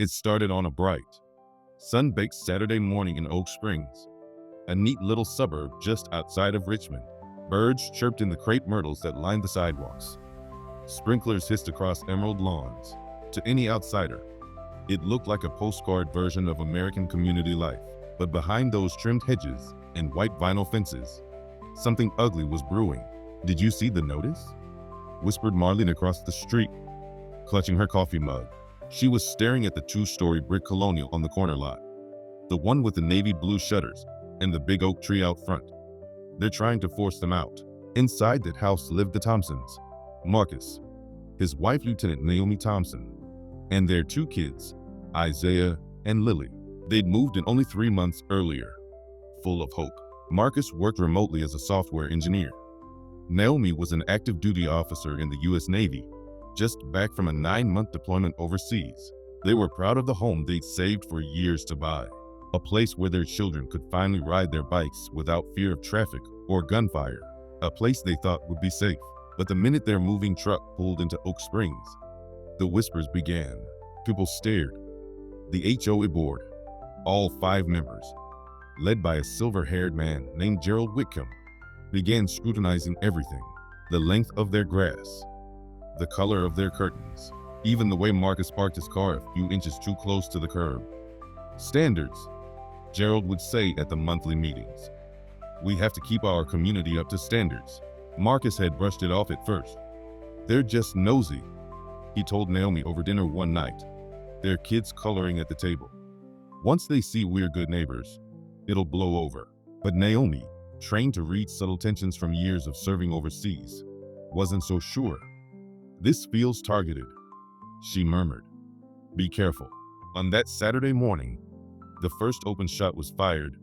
It started on a bright, sun-baked Saturday morning in Oak Springs, a neat little suburb just outside of Richmond. Birds chirped in the crepe myrtles that lined the sidewalks. Sprinklers hissed across emerald lawns. To any outsider, it looked like a postcard version of American community life. But behind those trimmed hedges and white vinyl fences, something ugly was brewing. "Did you see the notice?" whispered Marlene across the street, clutching her coffee mug. She was staring at the two-story brick colonial on the corner lot, the one with the navy blue shutters and the big oak tree out front. "They're trying to force them out." Inside that house lived the Thompsons, Marcus, his wife Lieutenant Naomi Thompson, and their two kids, Isaiah and Lily. They'd moved in only 3 months earlier, full of hope. Marcus worked remotely as a software engineer. Naomi was an active duty officer in the U.S. Navy, just back from a 9-month deployment overseas. They were proud of the home they'd saved for years to buy, a place where their children could finally ride their bikes without fear of traffic or gunfire, a place they thought would be safe. But the minute their moving truck pulled into Oak Springs, the whispers began. People stared. The HOA board, all 5 members, led by a silver-haired man named Gerald Whitcomb, began scrutinizing everything: the length of their grass, the color of their curtains, even the way Marcus parked his car a few inches too close to the curb. "Standards," Gerald would say at the monthly meetings. "We have to keep our community up to standards." Marcus had brushed it off at first. "They're just nosy," he told Naomi over dinner one night, their kids coloring at the table. "Once they see we're good neighbors, it'll blow over." But Naomi, trained to read subtle tensions from years of serving overseas, wasn't so sure. "This feels targeted," she murmured. "Be careful." On that Saturday morning, the first open shot was fired.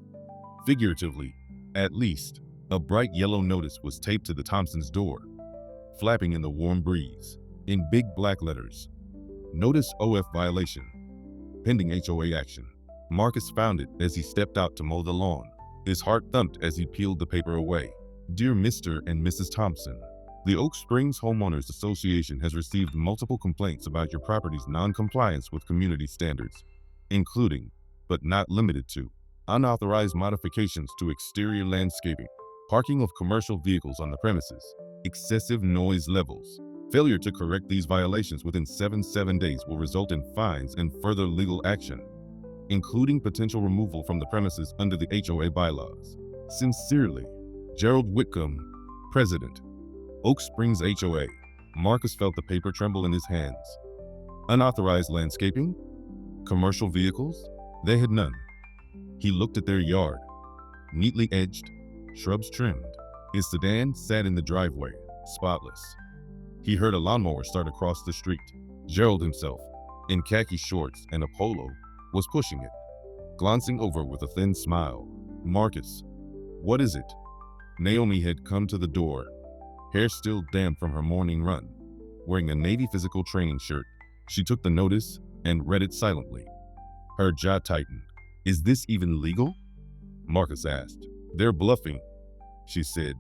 Figuratively, at least, a bright yellow notice was taped to the Thompsons' door, flapping in the warm breeze. In big black letters, "Notice OF violation. Pending HOA action." Marcus found it as he stepped out to mow the lawn. His heart thumped as he peeled the paper away. "Dear Mr. and Mrs. Thompson, the Oak Springs Homeowners Association has received multiple complaints about your property's non-compliance with community standards, including, but not limited to, unauthorized modifications to exterior landscaping, parking of commercial vehicles on the premises, excessive noise levels. Failure to correct these violations within 7 days will result in fines and further legal action, including potential removal from the premises under the HOA bylaws. Sincerely, Gerald Whitcomb, President, Oak Springs HOA. Marcus felt the paper tremble in his hands. Unauthorized landscaping? Commercial vehicles? They had none. He looked at their yard, neatly edged, shrubs trimmed. His sedan sat in the driveway, spotless. He heard a lawnmower start across the street. Gerald himself, in khaki shorts and a polo, was pushing it, glancing over with a thin smile. "Marcus, what is it?" Naomi had come to the door, hair still damp from her morning run. Wearing a Navy physical training shirt, she took the notice and read it silently. Her jaw tightened. "Is this even legal?" Marcus asked. "They're bluffing," she said,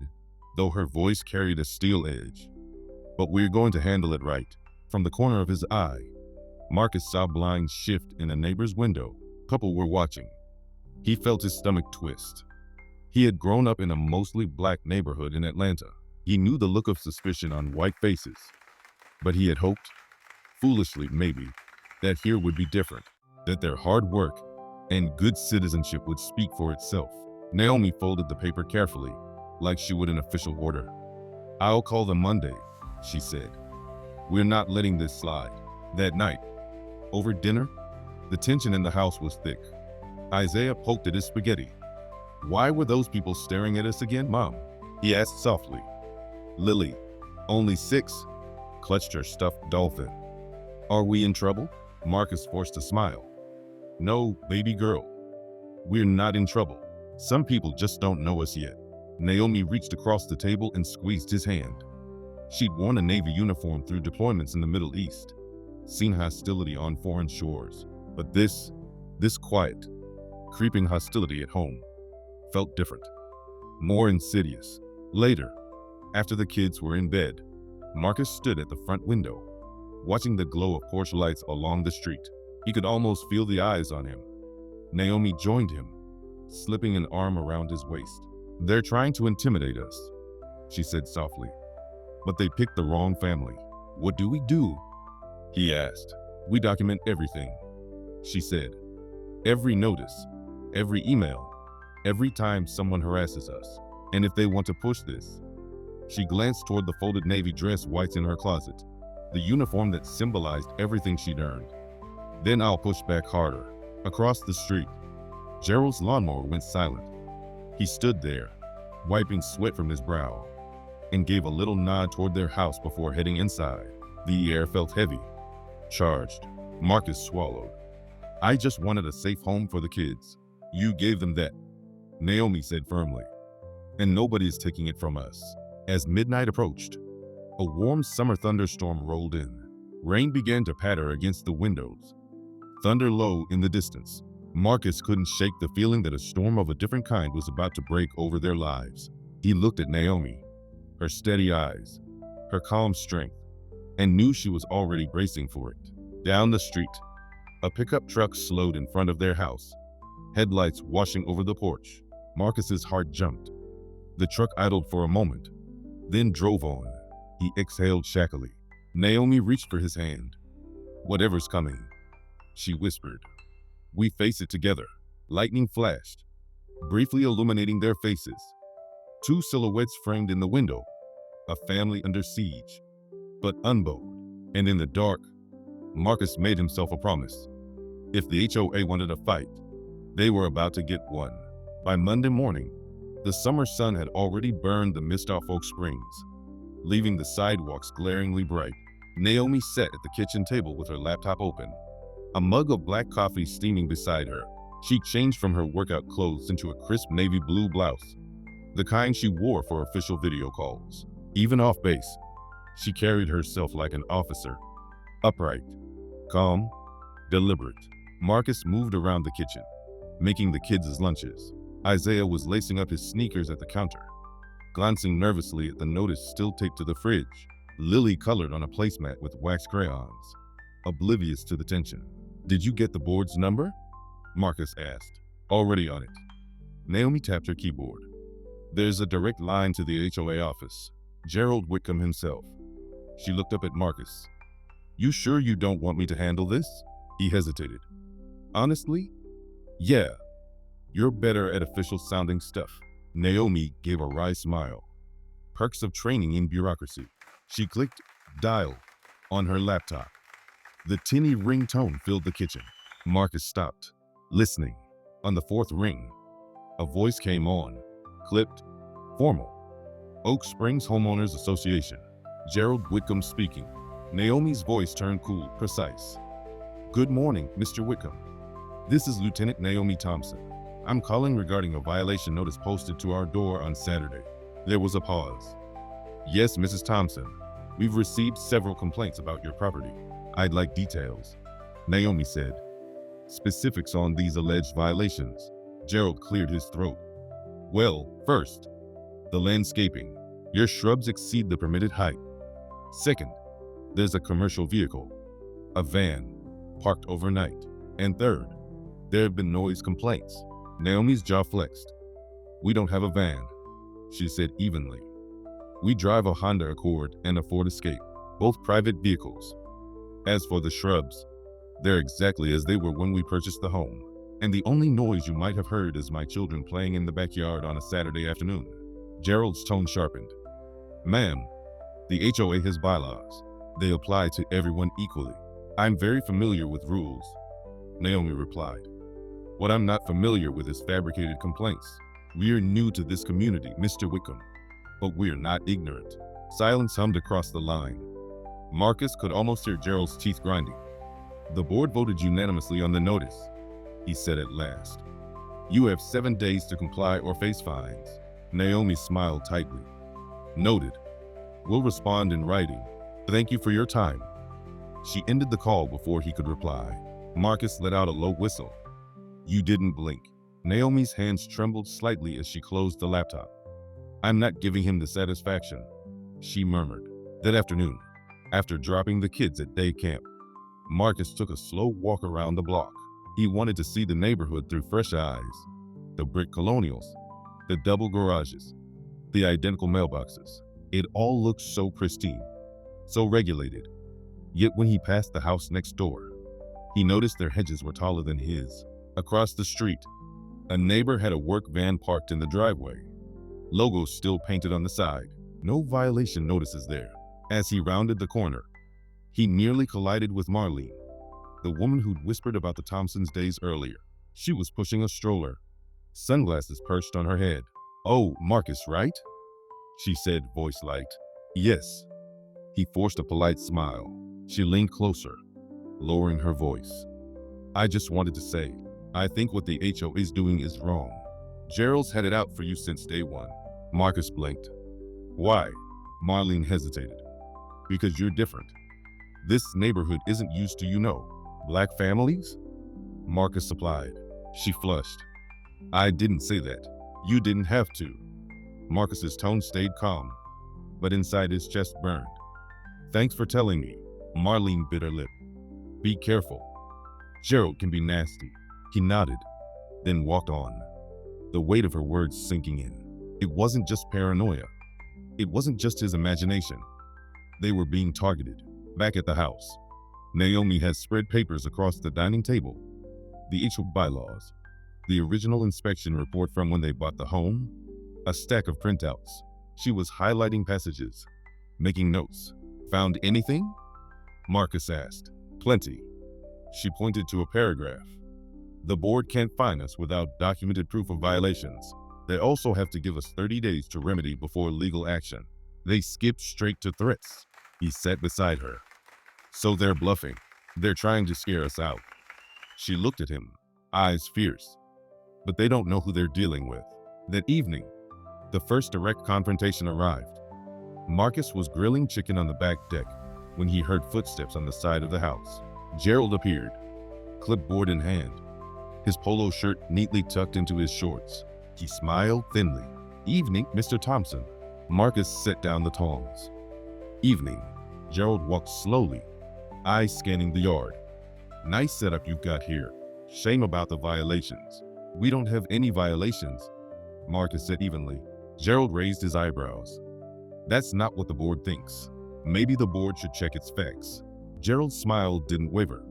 though her voice carried a steel edge. "But we're going to handle it right." From the corner of his eye, Marcus saw blinds shift in a neighbor's window. A couple were watching. He felt his stomach twist. He had grown up in a mostly black neighborhood in Atlanta. He knew the look of suspicion on white faces, but he had hoped, foolishly maybe, that here would be different, that their hard work and good citizenship would speak for itself. Naomi folded the paper carefully, like she would an official order. "I'll call them Monday," she said. "We're not letting this slide." That night, over dinner, the tension in the house was thick. Isaiah poked at his spaghetti. "Why were those people staring at us again, Mom?" he asked softly. Lily, only 6, clutched her stuffed dolphin. "Are we in trouble?" Marcus forced a smile. "No, baby girl. We're not in trouble. Some people just don't know us yet." Naomi reached across the table and squeezed his hand. She'd worn a Navy uniform through deployments in the Middle East, seen hostility on foreign shores, but this quiet, creeping hostility at home felt different, more insidious. Later, after the kids were in bed, Marcus stood at the front window, watching the glow of porch lights along the street. He could almost feel the eyes on him. Naomi joined him, slipping an arm around his waist. "They're trying to intimidate us," she said softly. "But they picked the wrong family." "What do we do?" he asked. "We document everything," she said. "Every notice, every email, every time someone harasses us. And if they want to push this," she glanced toward the folded navy dress whites in her closet, the uniform that symbolized everything she'd earned, "then I'll push back harder." Across the street, Gerald's lawnmower went silent. He stood there, wiping sweat from his brow, and gave a little nod toward their house before heading inside. The air felt heavy, charged. Marcus swallowed. "I just wanted a safe home for the kids. You gave them that," Naomi said firmly. "And nobody's taking it from us." As midnight approached, a warm summer thunderstorm rolled in. Rain began to patter against the windows, thunder low in the distance. Marcus couldn't shake the feeling that a storm of a different kind was about to break over their lives. He looked at Naomi, her steady eyes, her calm strength, and knew she was already bracing for it. Down the street, a pickup truck slowed in front of their house, headlights washing over the porch. Marcus's heart jumped. The truck idled for a moment, then drove on. He exhaled shackily. Naomi reached for his hand. "Whatever's coming," she whispered. "We face it together." Lightning flashed, briefly illuminating their faces. Two silhouettes framed in the window, a family under siege, but unbowed. And in the dark, Marcus made himself a promise. If the HOA wanted a fight, they were about to get one. By Monday morning, the summer sun had already burned the mist off Oak Springs, leaving the sidewalks glaringly bright. Naomi sat at the kitchen table with her laptop open, a mug of black coffee steaming beside her. She changed from her workout clothes into a crisp navy blue blouse, the kind she wore for official video calls. Even off base, she carried herself like an officer, upright, calm, deliberate. Marcus moved around the kitchen, making the kids' lunches. Isaiah was lacing up his sneakers at the counter, glancing nervously at the notice still taped to the fridge. Lily colored on a placemat with wax crayons, oblivious to the tension. "Did you get the board's number?" Marcus asked. "Already on it." Naomi tapped her keyboard. "There's a direct line to the HOA office. Gerald Whitcomb himself." She looked up at Marcus. "You sure you don't want me to handle this?" He hesitated. "Honestly, yeah. You're better at official sounding stuff." Naomi gave a wry smile. Perks of training in bureaucracy. She clicked dial on her laptop. The tinny ringtone filled the kitchen. Marcus stopped, listening. On the fourth ring, a voice came on, clipped, formal. "Oak Springs Homeowners Association. Gerald Whitcomb speaking." Naomi's voice turned cool, precise. "Good morning, Mr. Whitcomb. This is Lieutenant Naomi Thompson. I'm calling regarding a violation notice posted to our door on Saturday." There was a pause. "Yes, Mrs. Thompson. We've received several complaints about your property. I'd like details," Naomi said. "Specifics on these alleged violations." Gerald cleared his throat. "Well, first, the landscaping. Your shrubs exceed the permitted height. Second, there's a commercial vehicle, a van, parked overnight. And third, there have been noise complaints." Naomi's jaw flexed. "We don't have a van," she said evenly. "We drive a Honda Accord and a Ford Escape, both private vehicles. As for the shrubs, they're exactly as they were when we purchased the home. And the only noise you might have heard is my children playing in the backyard on a Saturday afternoon." Gerald's tone sharpened. "Ma'am, the HOA has bylaws. They apply to everyone equally." "I'm very familiar with rules," Naomi replied. "What I'm not familiar with is fabricated complaints. We're new to this community, Mr. Whitcomb, but we're not ignorant." Silence hummed across the line. Marcus could almost hear Gerald's teeth grinding. "The board voted unanimously on the notice," he said at last. "You have 7 days to comply or face fines." Naomi smiled tightly. "Noted. We'll respond in writing. Thank you for your time." She ended the call before he could reply. Marcus let out a low whistle. "You didn't blink." Naomi's hands trembled slightly as she closed the laptop. "I'm not giving him the satisfaction," she murmured. That afternoon, after dropping the kids at day camp, Marcus took a slow walk around the block. He wanted to see the neighborhood through fresh eyes. The brick colonials, the double garages, the identical mailboxes. It all looked so pristine, so regulated. Yet when he passed the house next door, he noticed their hedges were taller than his. Across the street, a neighbor had a work van parked in the driveway. Logos still painted on the side. No violation notices there. As he rounded the corner, he nearly collided with Marlene, the woman who'd whispered about the Thompsons days earlier. She was pushing a stroller, sunglasses perched on her head. "Oh, Marcus, right?" she said, voice light. "Yes." He forced a polite smile. She leaned closer, lowering her voice. "I just wanted to say, I think what the HOA is doing is wrong. Gerald's had it out for you since day one." Marcus blinked. "Why?" Marlene hesitated. "Because you're different. This neighborhood isn't used to, black families?" Marcus supplied. She flushed. "I didn't say that. You didn't have to." Marcus's tone stayed calm, but inside his chest burned. "Thanks for telling me." Marlene bit her lip. "Be careful. Gerald can be nasty." He nodded, then walked on, the weight of her words sinking in. It wasn't just paranoia. It wasn't just his imagination. They were being targeted. Back at the house, Naomi had spread papers across the dining table. The HOA bylaws, the original inspection report from when they bought the home, a stack of printouts. She was highlighting passages, making notes. "Found anything?" Marcus asked. "Plenty." She pointed to a paragraph. "The board can't fine us without documented proof of violations. They also have to give us 30 days to remedy before legal action." They skipped straight to threats. He sat beside her. "So they're bluffing. They're trying to scare us out." She looked at him, eyes fierce. "But they don't know who they're dealing with." That evening, the first direct confrontation arrived. Marcus was grilling chicken on the back deck when he heard footsteps on the side of the house. Gerald appeared, clipboard in hand, his polo shirt neatly tucked into his shorts. He smiled thinly. "Evening, Mr. Thompson." Marcus set down the tongs. "Evening." Gerald walked slowly, eyes scanning the yard. "Nice setup you've got here. Shame about the violations." "We don't have any violations," Marcus said evenly. Gerald raised his eyebrows. "That's not what the board thinks. Maybe the board should check its facts." Gerald's smile didn't waver.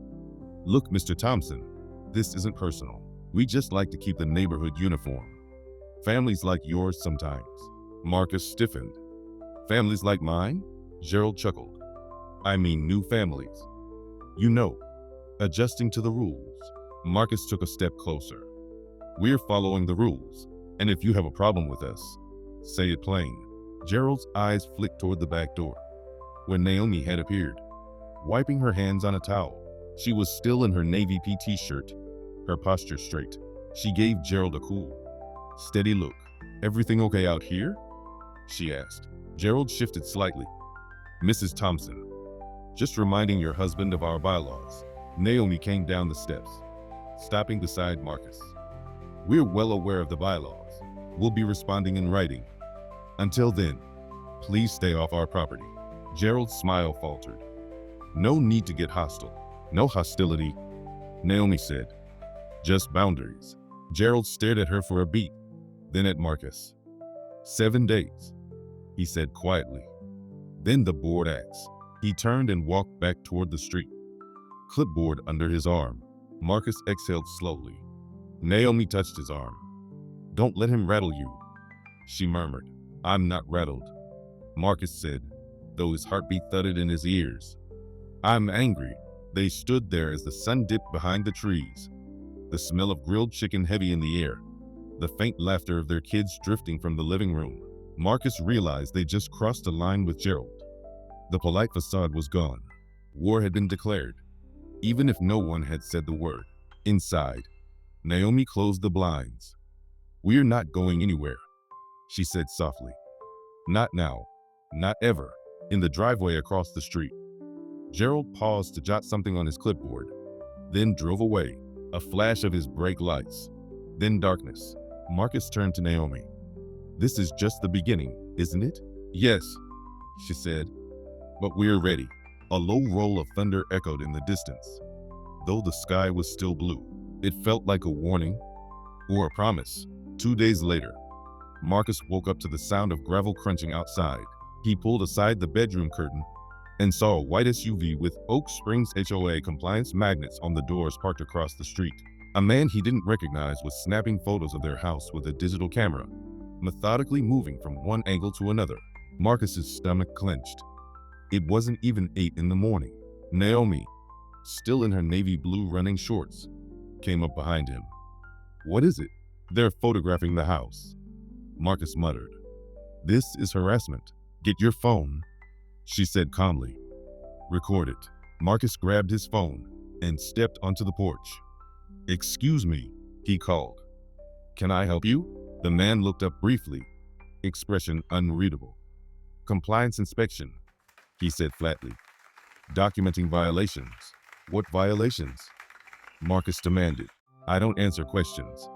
"Look, Mr. Thompson, this isn't personal. We just like to keep the neighborhood uniform. Families like yours sometimes." Marcus stiffened. "Families like mine?" Gerald chuckled. "I mean new families. Adjusting to the rules." Marcus took a step closer. "We're following the rules, and if you have a problem with us, say it plain." Gerald's eyes flicked toward the back door, where Naomi had appeared, wiping her hands on a towel. She was still in her navy PT shirt, her posture straight. She gave Gerald a cool, steady look. "Everything okay out here?" she asked. Gerald shifted slightly. "Mrs. Thompson, just reminding your husband of our bylaws." Naomi came down the steps, stopping beside Marcus. "We're well aware of the bylaws. We'll be responding in writing. Until then, please stay off our property." Gerald's smile faltered. "No need to get hostile." "No hostility," Naomi said. "Just boundaries." Gerald stared at her for a beat, then at Marcus. 7 days, he said quietly. Then the board acts. He turned and walked back toward the street, clipboard under his arm. Marcus exhaled slowly. Naomi touched his arm. "Don't let him rattle you," she murmured. "I'm not rattled," Marcus said, though his heartbeat thudded in his ears. "I'm angry." They stood there as the sun dipped behind the trees, the smell of grilled chicken heavy in the air, the faint laughter of their kids drifting from the living room. Marcus realized they just crossed a line with Gerald. The polite facade was gone. War had been declared, even if no one had said the word. Inside, Naomi closed the blinds. "We're not going anywhere," she said softly. "Not now. Not ever." In the driveway across the street, Gerald paused to jot something on his clipboard, then drove away, a flash of his brake lights, then darkness. Marcus turned to Naomi. "This is just the beginning, isn't it?" "Yes," she said, "but we're ready." A low roll of thunder echoed in the distance. Though the sky was still blue, it felt like a warning or a promise. 2 days later, Marcus woke up to the sound of gravel crunching outside. He pulled aside the bedroom curtain and saw a white SUV with Oak Springs HOA compliance magnets on the doors parked across the street. A man he didn't recognize was snapping photos of their house with a digital camera, methodically moving from one angle to another. Marcus's stomach clenched. It wasn't even 8 in the morning. Naomi, still in her navy blue running shorts, came up behind him. "What is it?" "They're photographing the house," Marcus muttered. "This is harassment. Get your phone," she said calmly. "Record it." Marcus grabbed his phone and stepped onto the porch. "Excuse me," he called. "Can I help you?" The man looked up briefly, expression unreadable. "Compliance inspection," he said flatly. "Documenting violations." "What violations?" Marcus demanded. "I don't answer questions,"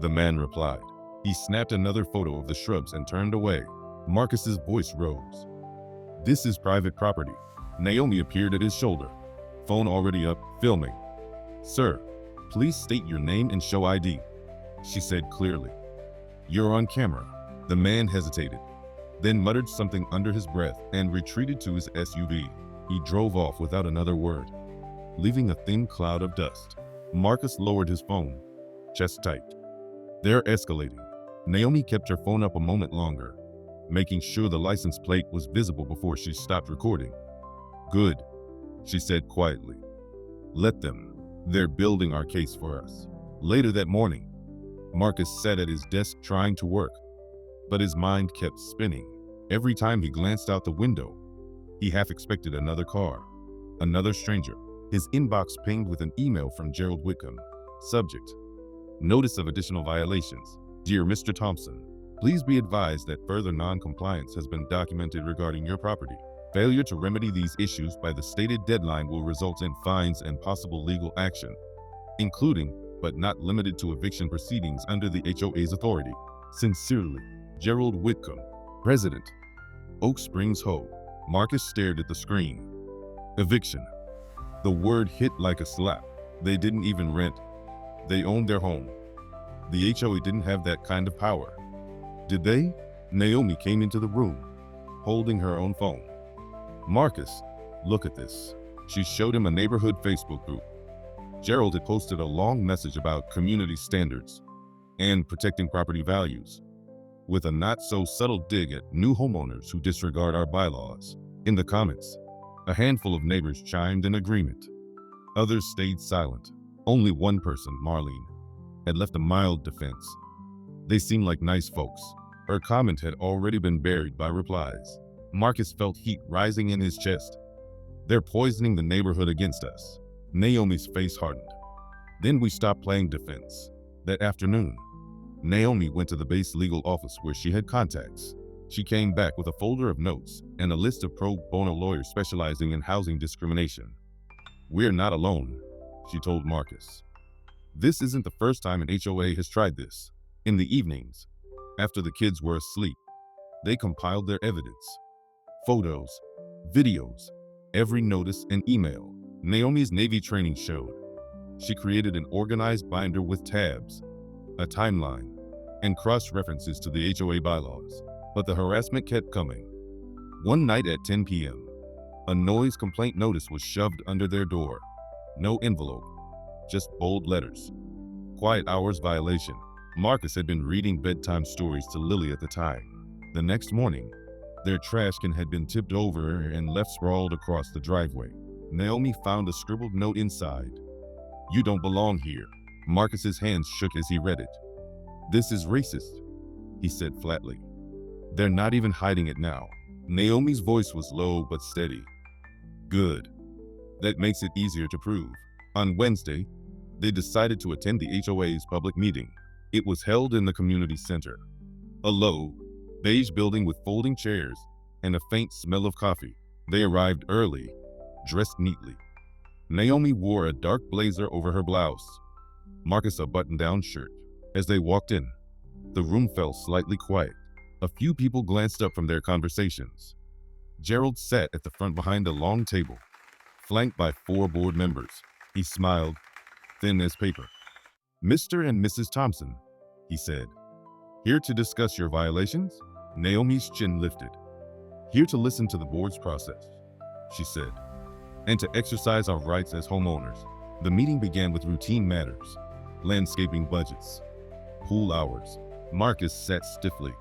the man replied. He snapped another photo of the shrubs and turned away. Marcus's voice rose. "This is private property." Naomi appeared at his shoulder, phone already up, filming. "Sir, please state your name and show ID," she said clearly. "You're on camera." The man hesitated, then muttered something under his breath and retreated to his SUV. He drove off without another word, leaving a thin cloud of dust. Marcus lowered his phone, chest tight. "They're escalating." Naomi kept her phone up a moment longer, making sure the license plate was visible before she stopped recording. "Good," she said quietly. "Let them. They're building our case for us." Later that morning, Marcus sat at his desk trying to work, but his mind kept spinning. Every time he glanced out the window, he half expected another car, another stranger. His inbox pinged with an email from Gerald Whitcomb. Subject: Notice of additional violations. Dear Mr. Thompson, please be advised that further non-compliance has been documented regarding your property. Failure to remedy these issues by the stated deadline will result in fines and possible legal action, including, but not limited to, eviction proceedings under the HOA's authority. Sincerely, Gerald Whitcomb, President, Oak Springs HOA. Marcus stared at the screen. Eviction. The word hit like a slap. They didn't even rent. They owned their home. The HOA didn't have that kind of power. Did they? Naomi came into the room, holding her own phone. "Marcus, look at this." She showed him a neighborhood Facebook group. Gerald had posted a long message about community standards and protecting property values, with a not-so-subtle dig at new homeowners who disregard our bylaws. In the comments, a handful of neighbors chimed in agreement. Others stayed silent. Only one person, Marlene, had left a mild defense. They seemed like nice folks. Her comment had already been buried by replies. Marcus felt heat rising in his chest. "They're poisoning the neighborhood against us." Naomi's face hardened. "Then we stopped playing defense." That afternoon, Naomi went to the base legal office where she had contacts. She came back with a folder of notes and a list of pro bono lawyers specializing in housing discrimination. "We're not alone," she told Marcus. "This isn't the first time an HOA has tried this." In the evenings, after the kids were asleep, they compiled their evidence. Photos, videos, every notice and email. Naomi's Navy training showed. She created an organized binder with tabs, a timeline, and cross-references to the HOA bylaws. But the harassment kept coming. One night at 10 p.m., a noise complaint notice was shoved under their door. No envelope, just bold letters. Quiet hours violation. Marcus had been reading bedtime stories to Lily at the time. The next morning, their trash can had been tipped over and left sprawled across the driveway. Naomi found a scribbled note inside. "You don't belong here." Marcus's hands shook as he read it. "This is racist," he said flatly. "They're not even hiding it now." Naomi's voice was low but steady. "Good. That makes it easier to prove." On Wednesday, they decided to attend the HOA's public meeting. It was held in the community center, a low, beige building with folding chairs and a faint smell of coffee. They arrived early, dressed neatly. Naomi wore a dark blazer over her blouse, Marcus a button-down shirt. As they walked in, the room felt slightly quiet. A few people glanced up from their conversations. Gerald sat at the front behind a long table, flanked by 4 board members. He smiled, thin as paper. "Mr. and Mrs. Thompson," he said. "Here to discuss your violations?" Naomi's chin lifted. "Here to listen to the board's process," she said, "and to exercise our rights as homeowners." The meeting began with routine matters: landscaping budgets, pool hours. Marcus sat stiffly,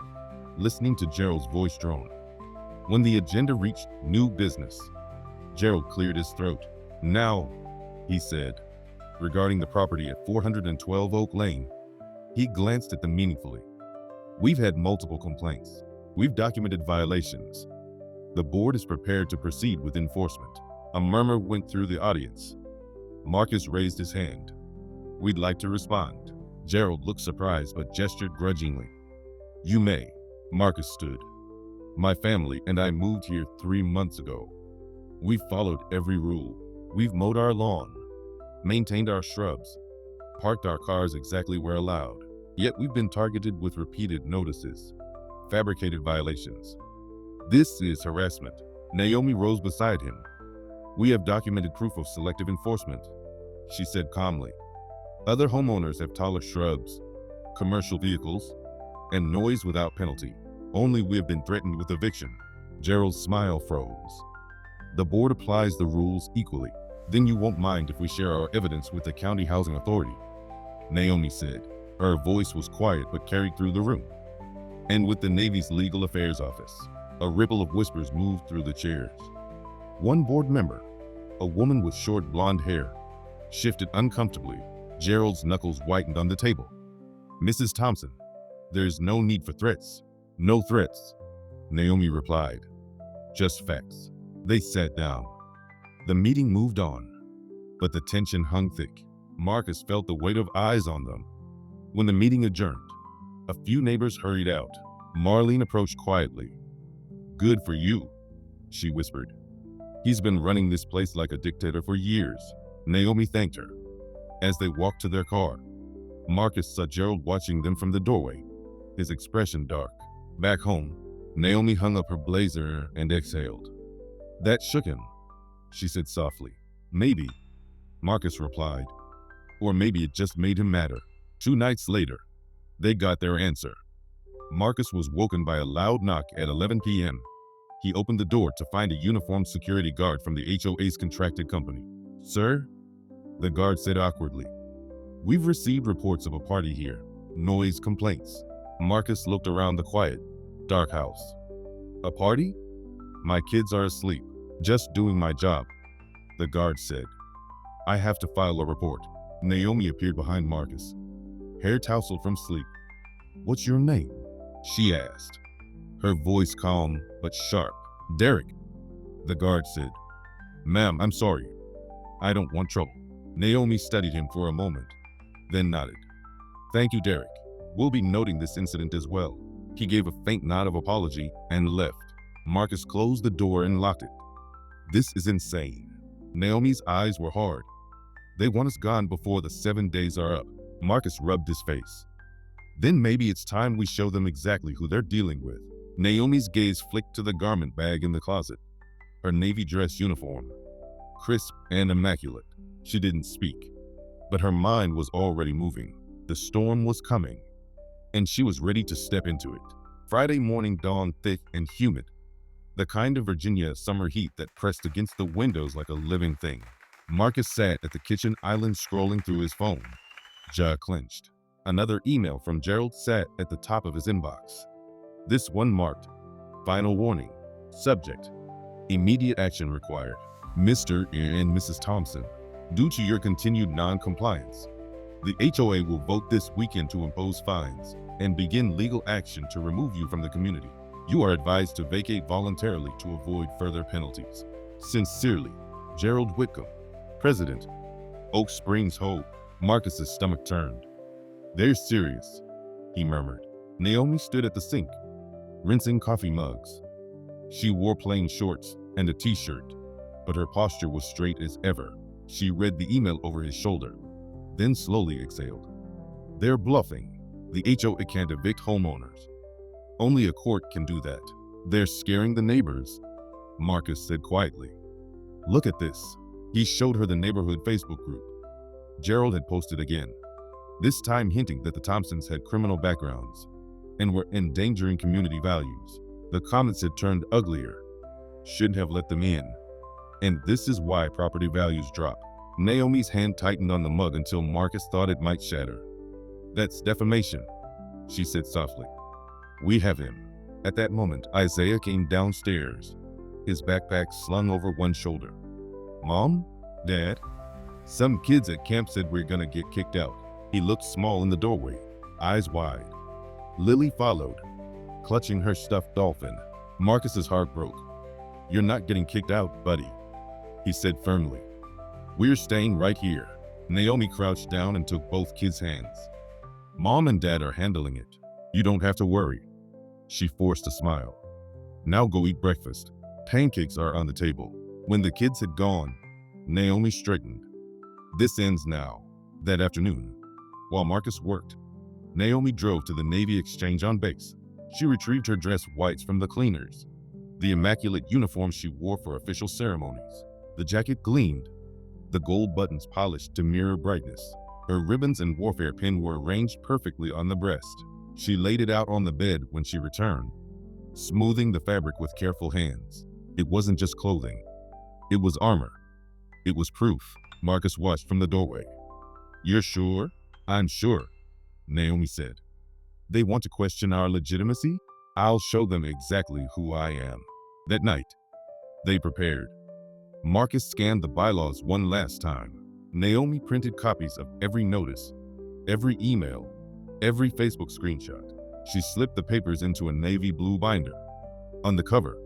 listening to Gerald's voice drone. When the agenda reached new business, Gerald cleared his throat. "Now," he said, regarding the property at 412 Oak Lane. He glanced at them meaningfully. "We've had multiple complaints. We've documented violations. The board is prepared to proceed with enforcement." A murmur went through the audience. Marcus raised his hand. "We'd like to respond." Gerald looked surprised but gestured grudgingly. "You may." Marcus stood. "My family and I moved here 3 months ago. We've followed every rule. We've mowed our lawn, maintained our shrubs, parked our cars exactly where allowed. Yet we've been targeted with repeated notices, fabricated violations. This is harassment." Naomi rose beside him. "We have documented proof of selective enforcement," she said calmly. "Other homeowners have taller shrubs, commercial vehicles, and noise without penalty. Only we have been threatened with eviction." Gerald's smile froze. "The board applies the rules equally. Then you won't mind if we share our evidence with the county housing authority," Naomi said. Her voice was quiet but carried through the room. "And with the Navy's legal affairs office." A ripple of whispers moved through the chairs. One board member, a woman with short blonde hair, shifted uncomfortably. Gerald's knuckles whitened on the table. "Mrs. Thompson, there's no need for threats." "No threats," Naomi replied. "Just facts." They sat down. The meeting moved on, but the tension hung thick. Marcus felt the weight of eyes on them. When the meeting adjourned, a few neighbors hurried out. Marlene approached quietly. "Good for you," she whispered. "He's been running this place like a dictator for years." Naomi thanked her. As they walked to their car, Marcus saw Gerald watching them from the doorway, his expression dark. Back home, Naomi hung up her blazer and exhaled. "That shook him," she said softly. "Maybe," Marcus replied. "Or maybe it just made him madder." 2 nights later, they got their answer. Marcus was woken by a loud knock at 11 p.m. He opened the door to find a uniformed security guard from the HOA's contracted company. "Sir?" the guard said awkwardly. "We've received reports of a party here. Noise complaints." Marcus looked around the quiet, dark house. "A party? My kids are asleep. Just doing my job," the guard said. "I have to file a report." Naomi appeared behind Marcus, hair tousled from sleep. "What's your name?" she asked, her voice calm but sharp. "Derek," the guard said. "Ma'am, I'm sorry. I don't want trouble." Naomi studied him for a moment, then nodded. "Thank you, Derek. We'll be noting this incident as well." He gave a faint nod of apology and left. Marcus closed the door and locked it. "This is insane." Naomi's eyes were hard. "They want us gone before the 7 days are up." Marcus rubbed his face. "Then maybe it's time we show them exactly who they're dealing with." Naomi's gaze flicked to the garment bag in the closet. Her navy dress uniform, crisp and immaculate. She didn't speak, but her mind was already moving. The storm was coming, and she was ready to step into it. Friday morning dawned thick and humid, the kind of Virginia summer heat that pressed against the windows like a living thing. Marcus sat at the kitchen island scrolling through his phone, jaw clenched. Another email from Gerald sat at the top of his inbox. This one marked, "Final warning. Subject, immediate action required. Mr. and Mrs. Thompson, due to your continued non-compliance, the HOA will vote this weekend to impose fines and begin legal action to remove you from the community. You are advised to vacate voluntarily to avoid further penalties. Sincerely, Gerald Whitcomb, President, Oak Springs HOA." Marcus's stomach turned. "They're serious," he murmured. Naomi stood at the sink, rinsing coffee mugs. She wore plain shorts and a t-shirt, but her posture was straight as ever. She read the email over his shoulder, then slowly exhaled. "They're bluffing. The HOA can't evict homeowners. Only a court can do that. 'They're scaring the neighbors,' Marcus said quietly. 'Look at this.' He showed her the neighborhood Facebook group. Gerald had posted again, this time hinting that the Thompsons had criminal backgrounds and were endangering community values. The comments had turned uglier. Shouldn't have let them in. And this is why property values drop. Naomi's hand tightened on the mug until Marcus thought it might shatter. That's defamation, she said softly. We have him. At that moment, Isaiah came downstairs, his backpack slung over one shoulder. Mom? Dad? Some kids at camp said we're gonna get kicked out. He looked small in the doorway, eyes wide. Lily followed, clutching her stuffed dolphin. Marcus's heart broke. You're not getting kicked out, buddy, he said firmly. We're staying right here. Naomi crouched down and took both kids' hands. Mom and Dad are handling it. You don't have to worry. She forced a smile. Now go eat breakfast. Pancakes are on the table. When the kids had gone, Naomi straightened. This ends now. That afternoon, while Marcus worked, Naomi drove to the Navy Exchange on base. She retrieved her dress whites from the cleaners, the immaculate uniform she wore for official ceremonies. The jacket gleamed, the gold buttons polished to mirror brightness. Her ribbons and warfare pin were arranged perfectly on the breast. She laid it out on the bed when she returned, smoothing the fabric with careful hands. It wasn't just clothing. It was armor. It was proof. Marcus watched from the doorway. You're sure? I'm sure, Naomi said. They want to question our legitimacy? I'll show them exactly who I am. That night, they prepared. Marcus scanned the bylaws one last time. Naomi printed copies of every notice, every email, every Facebook screenshot. She slipped the papers into a navy blue binder. On the cover,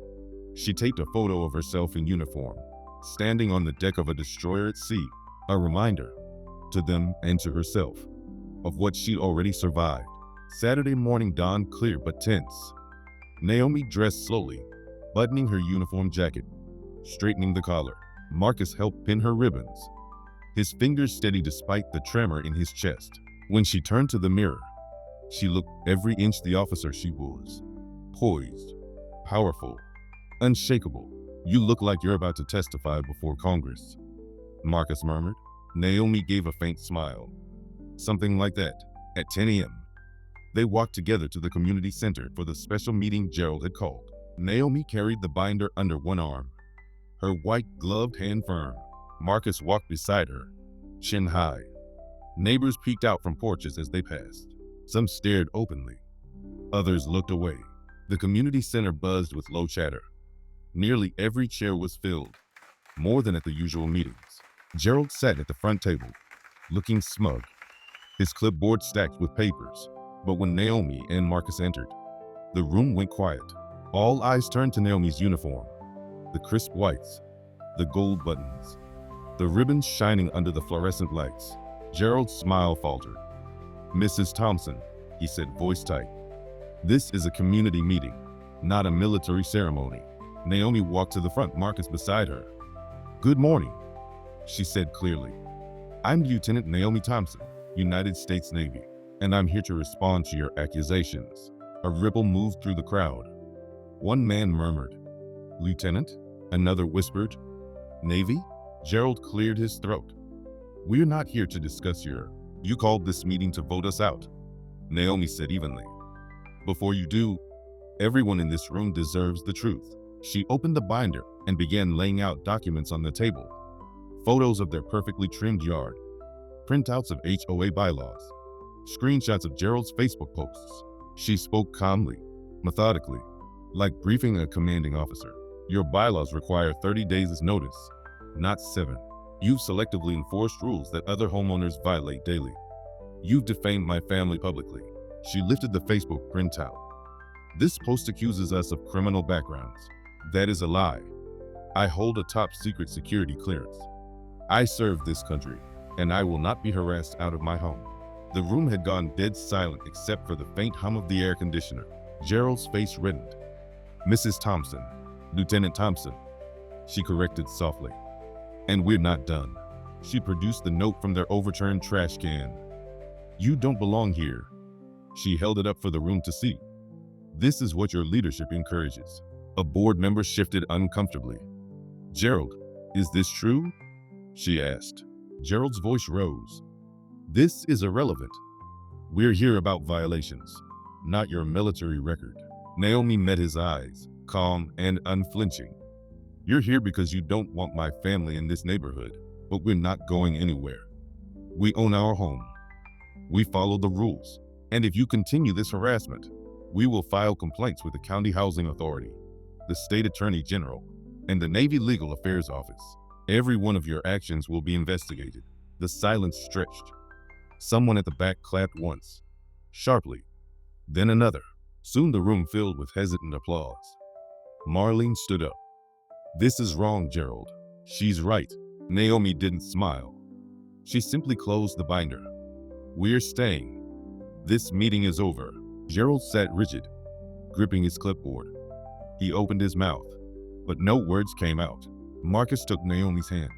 she taped a photo of herself in uniform, standing on the deck of a destroyer at sea, a reminder to them and to herself of what she'd already survived. Saturday morning dawned clear but tense. Naomi dressed slowly, buttoning her uniform jacket, straightening the collar. Marcus helped pin her ribbons, his fingers steady despite the tremor in his chest. When she turned to the mirror, she looked every inch the officer she was. Poised, powerful, unshakable. You look like you're about to testify before Congress, Marcus murmured. Naomi gave a faint smile. Something like that. At 10 a.m., they walked together to the community center for the special meeting Gerald had called. Naomi carried the binder under one arm, her white gloved hand firm. Marcus walked beside her, chin high. Neighbors peeked out from porches as they passed. Some stared openly. Others looked away. The community center buzzed with low chatter. Nearly every chair was filled, more than at the usual meetings. Gerald sat at the front table, looking smug, his clipboard stacked with papers. But when Naomi and Marcus entered, the room went quiet. All eyes turned to Naomi's uniform, the crisp whites, the gold buttons, the ribbons shining under the fluorescent lights. Gerald's smile faltered. Mrs. Thompson, he said, voice tight. This is a community meeting, not a military ceremony. Naomi walked to the front, Marcus beside her. Good morning, she said clearly. I'm Lieutenant Naomi Thompson, United States Navy, and I'm here to respond to your accusations. A ripple moved through the crowd. One man murmured, Lieutenant? Another whispered, Navy? Gerald cleared his throat. We're not here to discuss You called this meeting to vote us out, Naomi said evenly. Before you do, everyone in this room deserves the truth. She opened the binder and began laying out documents on the table. Photos of their perfectly trimmed yard, printouts of HOA bylaws, screenshots of Gerald's Facebook posts. She spoke calmly, methodically, like briefing a commanding officer. Your bylaws require 30 days' notice, not 7. You've selectively enforced rules that other homeowners violate daily. You've defamed my family publicly. She lifted the Facebook printout. This post accuses us of criminal backgrounds. That is a lie. I hold a top secret security clearance. I serve this country, and I will not be harassed out of my home. The room had gone dead silent except for the faint hum of the air conditioner. Gerald's face reddened. Mrs. Thompson, Lieutenant Thompson, she corrected softly. And we're not done. She produced the note from their overturned trash can. You don't belong here. She held it up for the room to see. This is what your leadership encourages. A board member shifted uncomfortably. Gerald, is this true? she asked. Gerald's voice rose. This is irrelevant. We're here about violations, not your military record. Naomi met his eyes, calm and unflinching. You're here because you don't want my family in this neighborhood, but we're not going anywhere. We own our home. We follow the rules. And if you continue this harassment, we will file complaints with the County Housing Authority, the State Attorney General, and the Navy Legal Affairs Office. Every one of your actions will be investigated. The silence stretched. Someone at the back clapped once, sharply, then another. Soon the room filled with hesitant applause. Marlene stood up. This is wrong, Gerald. She's right. Naomi didn't smile. She simply closed the binder. We're staying. This meeting is over. Gerald sat rigid, gripping his clipboard. He opened his mouth, but no words came out. Marcus took Naomi's hand.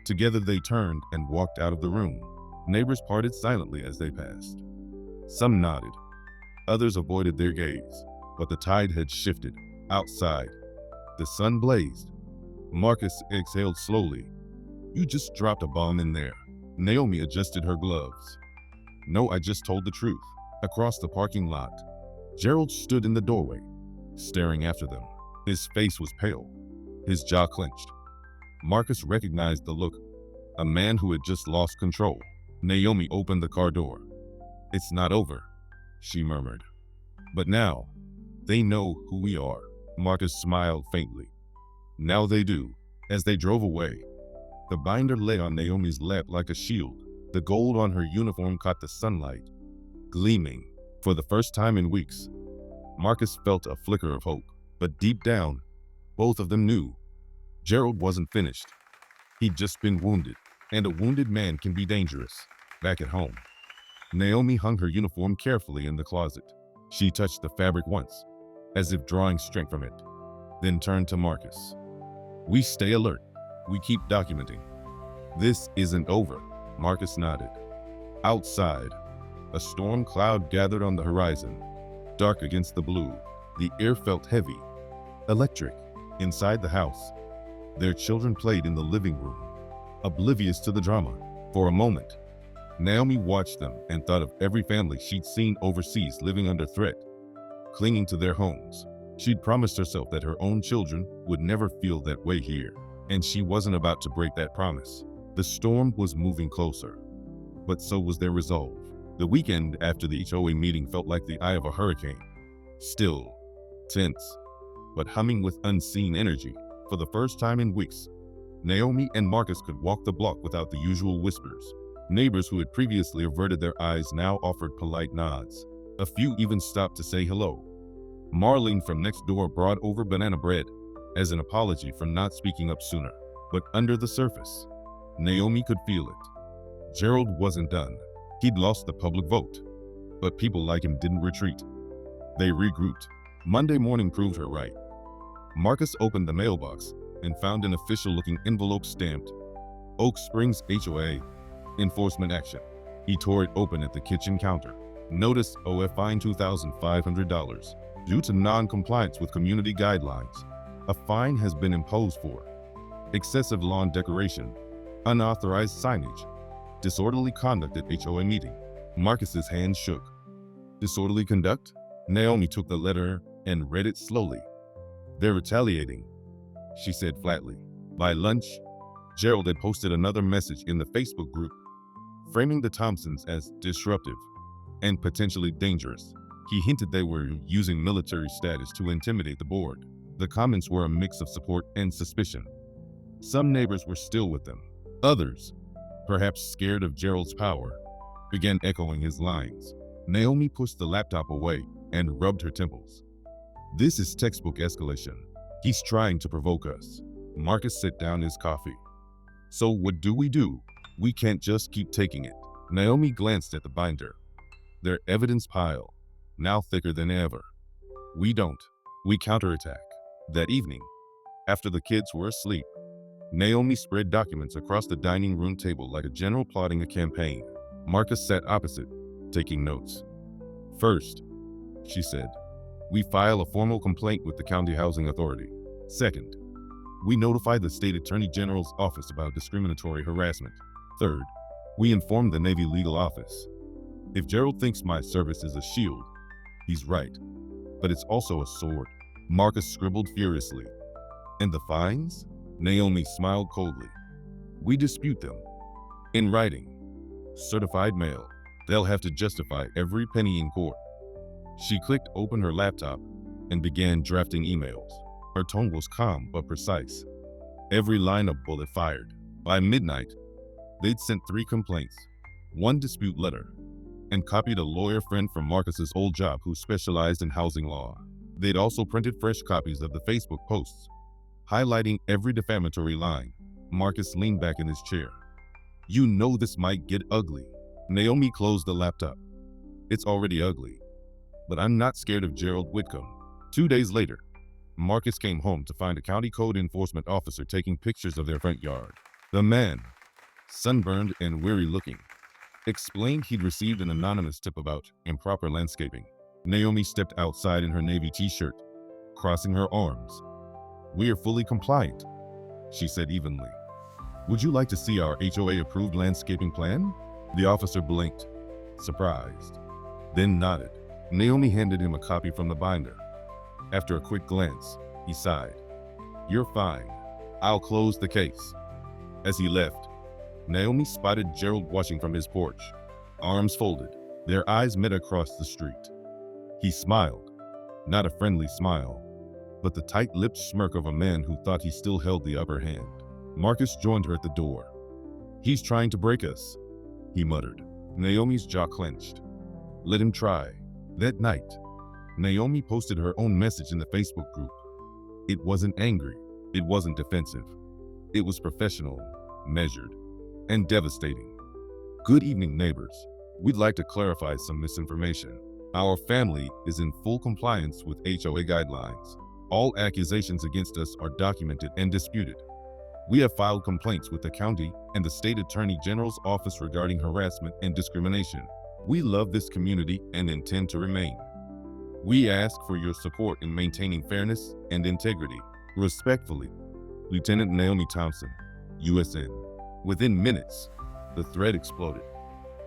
Together they turned and walked out of the room. Neighbors parted silently as they passed. Some nodded. Others avoided their gaze, but the tide had shifted. Outside, the sun blazed. Marcus exhaled slowly. You just dropped a bomb in there. Naomi adjusted her gloves. No, I just told the truth. Across the parking lot, Gerald stood in the doorway, staring after them. His face was pale, his jaw clenched. Marcus recognized the look, a man who had just lost control. Naomi opened the car door. It's not over, she murmured. But now, they know who we are. Marcus smiled faintly. Now they do. As they drove away, the binder lay on Naomi's lap like a shield. The gold on her uniform caught the sunlight, gleaming. For the first time in weeks, Marcus felt a flicker of hope. But deep down, both of them knew Gerald wasn't finished. He'd just been wounded, and a wounded man can be dangerous. Back at home, Naomi hung her uniform carefully in the closet. She touched the fabric once, as if drawing strength from it, then turned to Marcus. We stay alert. We keep documenting. This isn't over. Marcus nodded. Outside, a storm cloud gathered on the horizon, dark against the blue. The air felt heavy, electric. Inside the house, their children played in the living room, oblivious to the drama. For a moment, Naomi watched them and thought of every family she'd seen overseas living under threat, clinging to their homes. She'd promised herself that her own children would never feel that way here, and she wasn't about to break that promise. The storm was moving closer, but so was their resolve. The weekend after the HOA meeting felt like the eye of a hurricane. Still, tense, but humming with unseen energy. For the first time in weeks, Naomi and Marcus could walk the block without the usual whispers. Neighbors who had previously averted their eyes now offered polite nods. A few even stopped to say hello. Marlene from next door brought over banana bread as an apology for not speaking up sooner. But under the surface, Naomi could feel it. Gerald wasn't done. He'd lost the public vote, but people like him didn't retreat. They regrouped. Monday morning proved her right. Marcus opened the mailbox and found an official-looking envelope stamped Oak Springs HOA Enforcement Action. He tore it open at the kitchen counter. Notice OF fine $2,500 due to non-compliance with community guidelines. A fine has been imposed for excessive lawn decoration, unauthorized signage, disorderly conduct at HOA meeting. Marcus's hand shook. Disorderly conduct? Naomi took the letter and read it slowly. They're retaliating, she said flatly. By lunch, Gerald had posted another message in the Facebook group, framing the Thompsons as disruptive and potentially dangerous. He hinted they were using military status to intimidate the board. The comments were a mix of support and suspicion. Some neighbors were still with them. Others, perhaps scared of Gerald's power, began echoing his lines. Naomi pushed the laptop away and rubbed her temples. This is textbook escalation. He's trying to provoke us. Marcus set down his coffee. So what do? We can't just keep taking it. Naomi glanced at the binder. Their evidence pile, now thicker than ever. We don't. We counterattack. That evening, after the kids were asleep, Naomi spread documents across the dining room table like a general plotting a campaign. Marcus sat opposite, taking notes. First, she said, we file a formal complaint with the County Housing Authority. Second, We notify the State Attorney General's office about discriminatory harassment. Third, we inform the Navy Legal Office. If Gerald thinks my service is a shield, he's right. But it's also a sword. Marcus scribbled furiously. And the fines? Naomi smiled coldly. We dispute them. In writing. Certified mail. They'll have to justify every penny in court. She clicked open her laptop and began drafting emails. Her tone was calm but precise. Every line a bullet fired. By midnight, they'd sent 3 complaints, 1 dispute letter, and copied a lawyer friend from Marcus's old job who specialized in housing law. They'd also printed fresh copies of the Facebook posts, highlighting every defamatory line. Marcus leaned back in his chair. You know this might get ugly. Naomi closed the laptop. It's already ugly. But I'm not scared of Gerald Whitcomb. 2 days later, Marcus came home to find a county code enforcement officer taking pictures of their front yard. The man, sunburned and weary looking, explained he'd received an anonymous tip about improper landscaping. Naomi stepped outside in her navy t-shirt, crossing her arms. We are fully compliant, she said evenly. Would you like to see our HOA-approved landscaping plan? The officer blinked, surprised, then nodded. Naomi handed him a copy from the binder. After a quick glance, he sighed. You're fine. I'll close the case. As he left, Naomi spotted Gerald watching from his porch, arms folded. Their eyes met across the street. He smiled, not a friendly smile, but the tight-lipped smirk of a man who thought he still held the upper hand. Marcus joined her at the door. He's trying to break us, he muttered. Naomi's jaw clenched. Let him try. That night, Naomi posted her own message in the Facebook group. It wasn't angry. It wasn't defensive. It was professional, measured, and devastating. Good evening, neighbors. We'd like to clarify some misinformation. Our family is in full compliance with HOA guidelines. All accusations against us are documented and disputed. We have filed complaints with the county and the State Attorney General's office regarding harassment and discrimination. We love this community and intend to remain. We ask for your support in maintaining fairness and integrity. Respectfully, Lieutenant Naomi Thompson, USN. Within minutes, the thread exploded.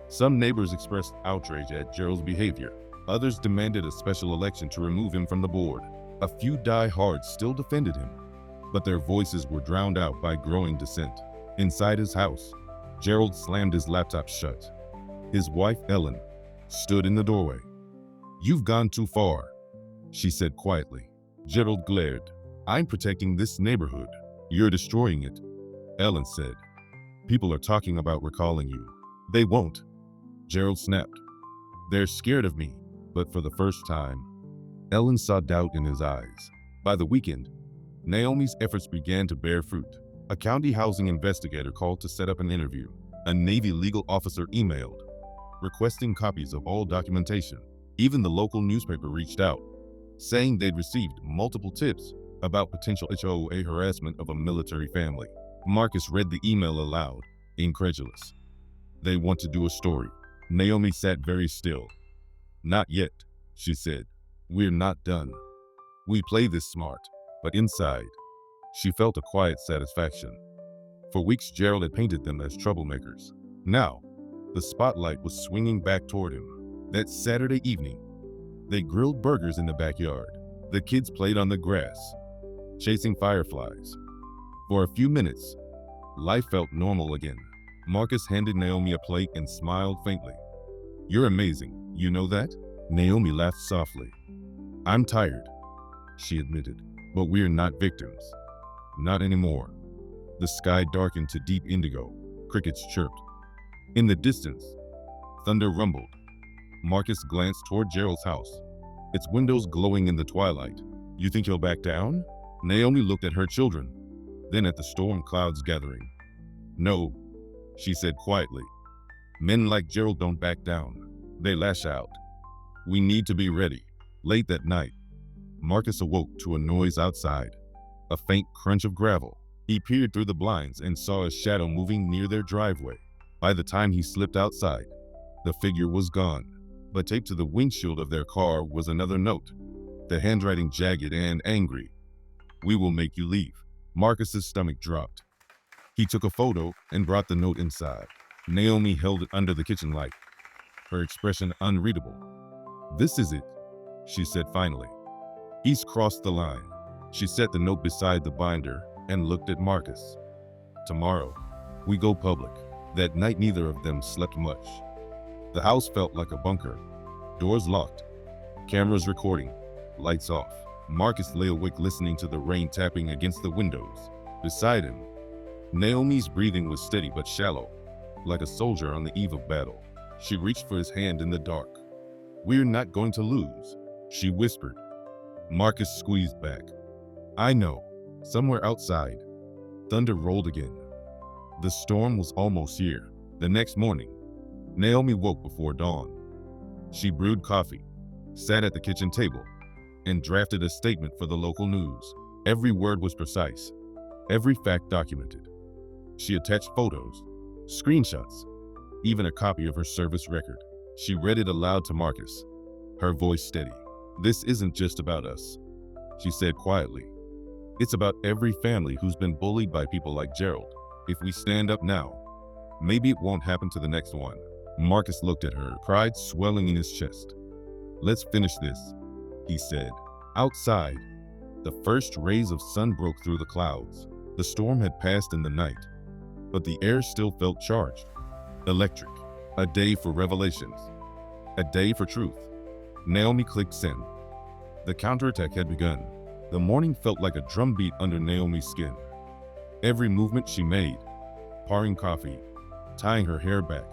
Some neighbors expressed outrage at Gerald's behavior. Others demanded a special election to remove him from the board. A few die-hards still defended him, but their voices were drowned out by growing dissent. Inside his house, Gerald slammed his laptop shut. His wife, Ellen, stood in the doorway. You've gone too far, she said quietly. Gerald glared. I'm protecting this neighborhood. You're destroying it, Ellen said. People are talking about recalling you. They won't, Gerald snapped. They're scared of me, but for the first time, Ellen saw doubt in his eyes. By the weekend, Naomi's efforts began to bear fruit. A county housing investigator called to set up an interview. A Navy legal officer emailed, requesting copies of all documentation. Even the local newspaper reached out, saying they'd received multiple tips about potential HOA harassment of a military family. Marcus read the email aloud, incredulous. They want to do a story. Naomi sat very still. Not yet, she said. We're not done. We play this smart, but inside, she felt a quiet satisfaction. For weeks, Gerald had painted them as troublemakers. Now, the spotlight was swinging back toward him. That Saturday evening, they grilled burgers in the backyard. The kids played on the grass, chasing fireflies. For a few minutes, life felt normal again. Marcus handed Naomi a plate and smiled faintly. You're amazing, you know that? Naomi laughed softly. I'm tired, she admitted, but we're not victims. Not anymore. The sky darkened to deep indigo. Crickets chirped. In the distance, thunder rumbled. Marcus glanced toward Gerald's house, its windows glowing in the twilight. You think he'll back down? Naomi looked at her children, then at the storm clouds gathering. No, she said quietly. Men like Gerald don't back down. They lash out. We need to be ready. Late that night, Marcus awoke to a noise outside, a faint crunch of gravel. He peered through the blinds and saw a shadow moving near their driveway. By the time he slipped outside, the figure was gone, but taped to the windshield of their car was another note, the handwriting jagged and angry. We will make you leave. Marcus's stomach dropped. He took a photo and brought the note inside. Naomi held it under the kitchen light, her expression unreadable. "This is it," she said finally. "He's crossed the line." She set the note beside the binder and looked at Marcus. "Tomorrow, we go public." That night, neither of them slept much. The house felt like a bunker. Doors locked, cameras recording, lights off. Marcus lay awake listening to the rain tapping against the windows. Beside him, Naomi's breathing was steady but shallow, like a soldier on the eve of battle. She reached for his hand in the dark. "We're not going to lose," she whispered. Marcus squeezed back. "I know." Somewhere outside, thunder rolled again. The storm was almost here. The next morning, Naomi woke before dawn. She brewed coffee, sat at the kitchen table, and drafted a statement for the local news. Every word was precise, every fact documented. She attached photos, screenshots, even a copy of her service record. She read it aloud to Marcus, her voice steady. "This isn't just about us," she said quietly. "It's about every family who's been bullied by people like Gerald. If we stand up now, maybe it won't happen to the next one." Marcus looked at her, pride swelling in his chest. "Let's finish this," he said. Outside, the first rays of sun broke through the clouds. The storm had passed in the night, but the air still felt charged. Electric. A day for revelations. A day for truth. Naomi clicked send. The counterattack had begun. The morning felt like a drumbeat under Naomi's skin. Every movement she made, pouring coffee, tying her hair back,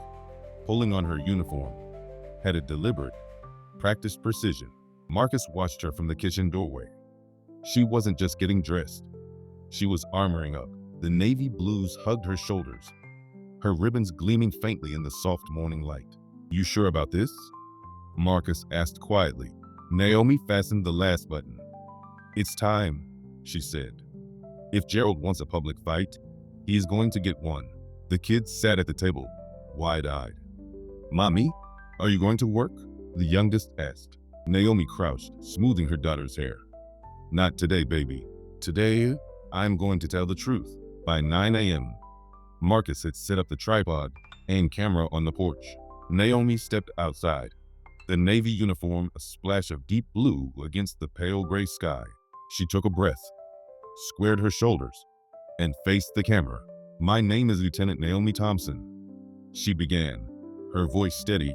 pulling on her uniform, had a deliberate, practiced precision. Marcus watched her from the kitchen doorway. She wasn't just getting dressed. She was armoring up. The navy blues hugged her shoulders, her ribbons gleaming faintly in the soft morning light. "You sure about this?" Marcus asked quietly. Naomi fastened the last button. "It's time," she said. "If Gerald wants a public fight, he's going to get one." The kids sat at the table, wide-eyed. "Mommy, are you going to work?" the youngest asked. Naomi crouched, smoothing her daughter's hair. "Not today, baby. Today, I'm going to tell the truth." By 9 a.m., Marcus had set up the tripod and camera on the porch. Naomi stepped outside, the navy uniform a splash of deep blue against the pale gray sky. She took a breath, squared her shoulders, and faced the camera. "My name is Lieutenant Naomi Thompson," she began, her voice steady,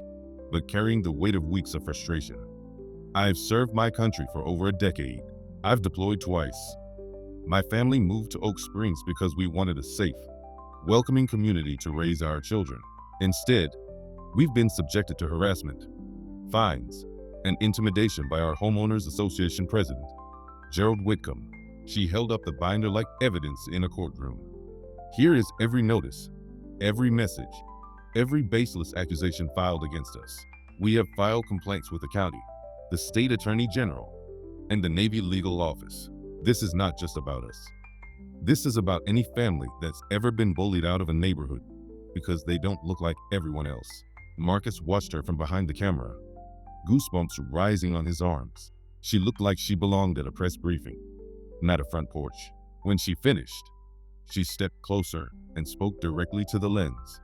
but carrying the weight of weeks of frustration. "I've served my country for over a decade. I've deployed twice. My family moved to Oak Springs because we wanted a safe, welcoming community to raise our children. Instead, we've been subjected to harassment, fines, and intimidation by our Homeowners Association president, Gerald Whitcomb." She held up the binder like evidence in a courtroom. "Here is every notice, every message, every baseless accusation filed against us. We have filed complaints with the county, the state attorney general, and the Navy legal office. This is not just about us. This is about any family that's ever been bullied out of a neighborhood because they don't look like everyone else." Marcus watched her from behind the camera, goosebumps rising on his arms. She looked like she belonged at a press briefing, not a front porch. When she finished, she stepped closer and spoke directly to the lens.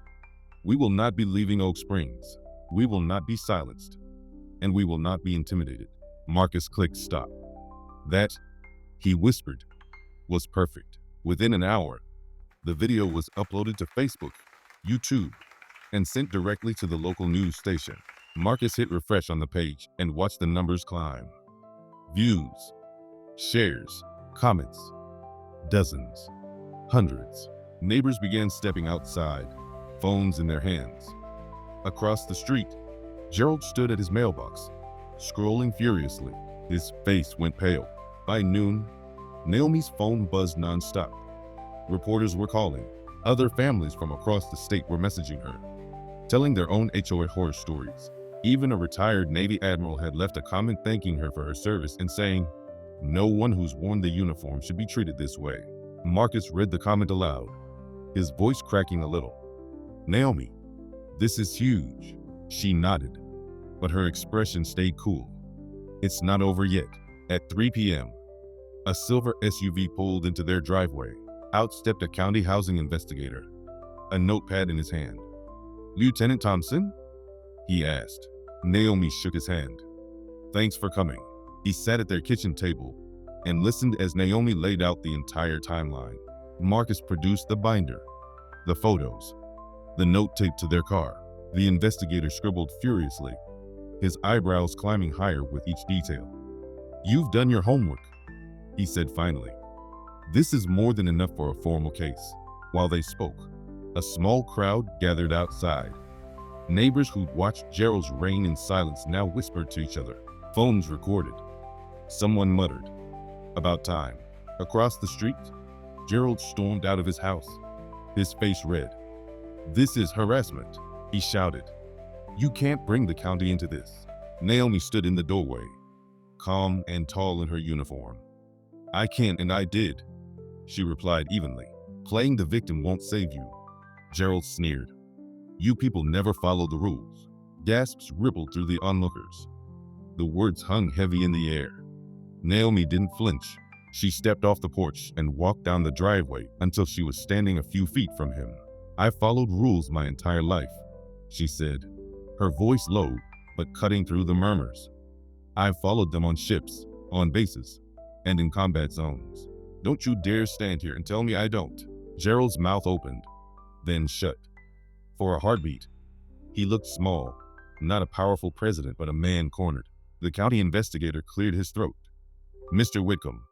"We will not be leaving Oak Springs. We will not be silenced. And we will not be intimidated." Marcus clicked stop. "That," he whispered, "was perfect." Within an hour, the video was uploaded to Facebook, YouTube, and sent directly to the local news station. Marcus hit refresh on the page and watched the numbers climb. Views, shares, comments, dozens, hundreds. Neighbors began stepping outside, phones in their hands. Across the street, Gerald stood at his mailbox, scrolling furiously. His face went pale. By noon, Naomi's phone buzzed nonstop. Reporters were calling. Other families from across the state were messaging her, telling their own HOA horror stories. Even a retired Navy admiral had left a comment thanking her for her service and saying, "No one who's worn the uniform should be treated this way." Marcus read the comment aloud, his voice cracking a little. "Naomi, this is huge." She nodded, but her expression stayed cool. "It's not over yet." At 3 p.m., A silver SUV pulled into their driveway. Out stepped a county housing investigator, a notepad in his hand. "Lieutenant Thompson?" he asked. Naomi shook his hand. "Thanks for coming." He sat at their kitchen table and listened as Naomi laid out the entire timeline. Marcus produced the binder, the photos, the note taped to their car. The investigator scribbled furiously, his eyebrows climbing higher with each detail. "You've done your homework," he said finally. "This is more than enough for a formal case." While they spoke, a small crowd gathered outside. Neighbors who'd watched Gerald's reign in silence now whispered to each other. Phones recorded. Someone muttered, "About time." Across the street, Gerald stormed out of his house, his face red. "This is harassment," he shouted. "You can't bring the county into this." Naomi stood in the doorway, calm and tall in her uniform. "I can't and I did," she replied evenly. "Playing the victim won't save you." Gerald sneered. "You people never follow the rules." Gasps rippled through the onlookers. The words hung heavy in the air. Naomi didn't flinch. She stepped off the porch and walked down the driveway until she was standing a few feet from him. "I followed rules my entire life," she said, her voice low but cutting through the murmurs. "I've followed them on ships, on bases, and in combat zones. Don't you dare stand here and tell me I don't." Gerald's mouth opened, then shut. For a heartbeat, he looked small, not a powerful president, but a man cornered. The county investigator cleared his throat. "Mr. Whitcomb,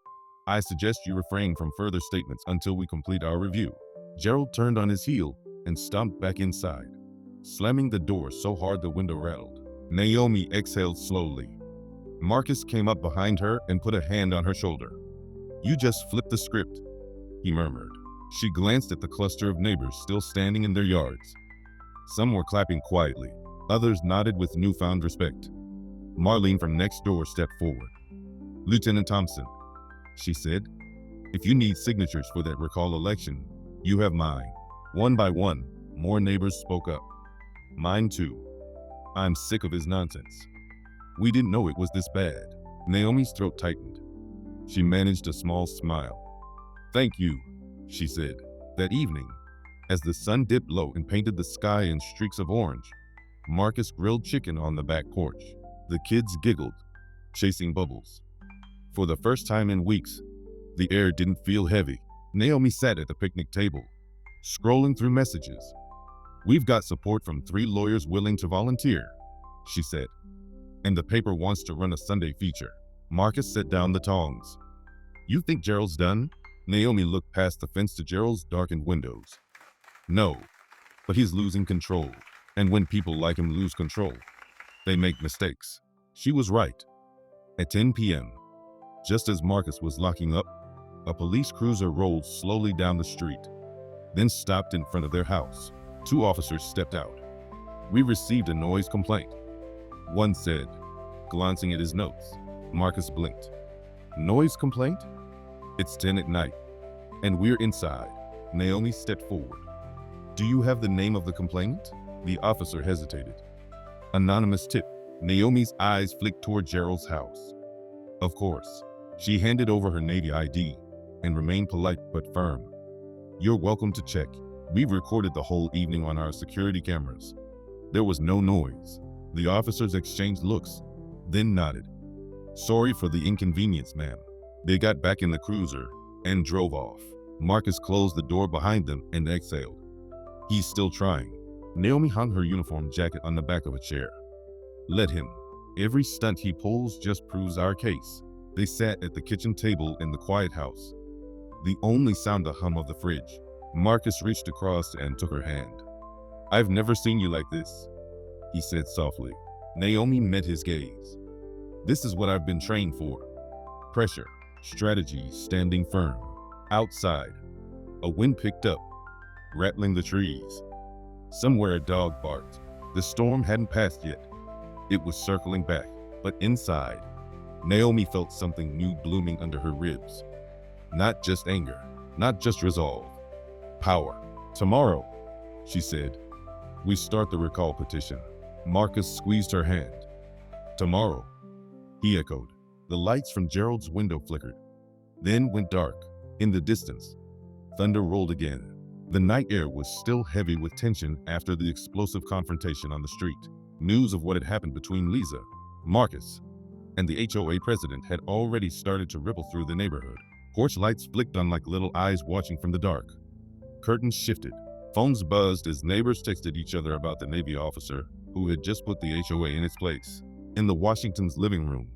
I suggest you refrain from further statements until we complete our review." Gerald turned on his heel and stomped back inside, slamming the door so hard the window rattled. Naomi exhaled slowly. Marcus came up behind her and put a hand on her shoulder. "You just flipped the script," he murmured. She glanced at the cluster of neighbors still standing in their yards. Some were clapping quietly, others nodded with newfound respect. Marlene from next door stepped forward. "Lieutenant Thompson," she said, "if you need signatures for that recall election, you have mine." One by one, more neighbors spoke up. "Mine too. I'm sick of his nonsense. We didn't know it was this bad." Naomi's throat tightened. She managed a small smile. "Thank you," she said. That evening, as the sun dipped low and painted the sky in streaks of orange, Marcus grilled chicken on the back porch. The kids giggled, chasing bubbles. For the first time in weeks, the air didn't feel heavy. Naomi sat at the picnic table, scrolling through messages. "We've got support from 3 lawyers willing to volunteer," she said. "And the paper wants to run a Sunday feature." Marcus set down the tongs. "You think Gerald's done?" Naomi looked past the fence to Gerald's darkened windows. "No, but he's losing control. And when people like him lose control, they make mistakes." She was right. At 10 p.m., just as Marcus was locking up, a police cruiser rolled slowly down the street, then stopped in front of their house. 2 officers stepped out. "We received a noise complaint," one said, glancing at his notes. Marcus blinked. "Noise complaint? It's 10 at night, and we're inside." Naomi stepped forward. "Do you have the name of the complainant?" The officer hesitated. "Anonymous tip." Naomi's eyes flicked toward Gerald's house. "Of course." She handed over her Navy ID and remained polite but firm. "You're welcome to check. We've recorded the whole evening on our security cameras." There was no noise. The officers exchanged looks, then nodded. "Sorry for the inconvenience, ma'am." They got back in the cruiser and drove off. Marcus closed the door behind them and exhaled. "He's still trying." Naomi hung her uniform jacket on the back of a chair. "Let him. Every stunt he pulls just proves our case." They sat at the kitchen table in the quiet house, the only sound the hum of the fridge. Marcus reached across and took her hand. "I've never seen you like this," he said softly. Naomi met his gaze. "This is what I've been trained for. Pressure, strategy, standing firm." Outside, a wind picked up, rattling the trees. Somewhere a dog barked. The storm hadn't passed yet. It was circling back, but inside, Naomi felt something new blooming under her ribs. Not just anger, not just resolve. Power. "Tomorrow," she said, "we start the recall petition." Marcus squeezed her hand. "Tomorrow," he echoed. The lights from Gerald's window flickered. then went dark. In the distance, thunder rolled again. The night air was still heavy with tension after the explosive confrontation on the street. News of what had happened between Lisa, Marcus, and the HOA president had already started to ripple through the neighborhood. Porch lights flicked on like little eyes watching from the dark. Curtains shifted. Phones buzzed as neighbors texted each other about the Navy officer who had just put the HOA in its place. In the Washington's living room,